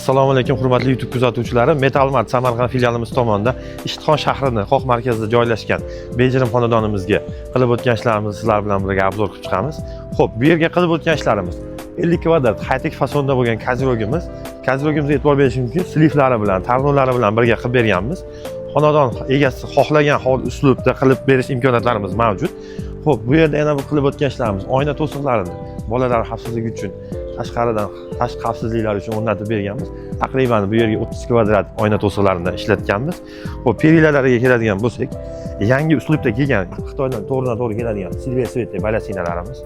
Assalomu alaykum hurmatli YouTube kuzatuvchilari. Metal Mart Samarqand filialimiz tomonidan Ishtixon shahrining Qoq markazida joylashgan bejirim xonadonimizga qilib o'tgan ishlarimizni sizlar bilan birga obzor qilib chiqamiz. Xo'p, bu yerga qilib o'tgan ishlarimiz 50 kvadrat high-tech fasonda bo'lgan kozirogimiz. Kozirogimizga e'tibor berish mumkin. Sliflari bilan, tarnolari bilan birga qilib berganmiz. Xonadon egasi xohlagan uslubda qilib berish imkoniyatlarimiz mavjud. Xo'p, bu yerda yana bir qilib o'tgan ishlarimiz oyna to'siqlarini bolalar xavfsizligi uchun tashqaridan tashqi xavfsizliklar uchun o'rnatib berganmiz. Taqriban bu yerga 30 kvadrat oyna to'siqlarini ishlatganmiz. Xo'p, perilalariga keladigan bo'lsak, yangi uslubda kelgan Xitoydan to'g'ridan-to'g'ri keladigan silver svetli balasinalarimiz,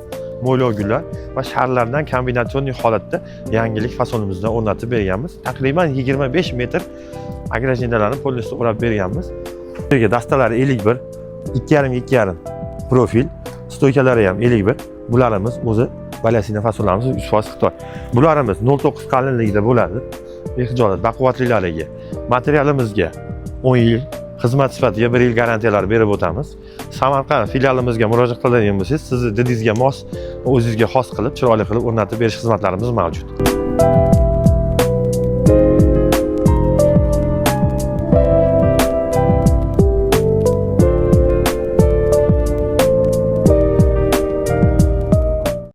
mo'ylov gullar va sharlardan kombinatsion holatda yangilik fasonimizda o'rnatib berganmiz. Taqriban 25 metr agrajindalarni polностью o'rab berganmiz. Bu yerga dastalari 51, 2,5 profil, stoykalari ham 51. Bularimiz o'zi balasina fasonlarimiz 3% Xitoy. Bularimiz 0,9 qalinligida bo'ladi. Behijolat baquvvatlilariga, materialimizga 10 yil, xizmat sifatiga 1 yil garantiyalar berib o'tamiz. Samarqand filialimizga murojaat qiladigan bo'lsangiz, sizni didingizga mos, o'zingizga xos qilib, chiroyli qilib o'rnatib berish xizmatlarimiz mavjud.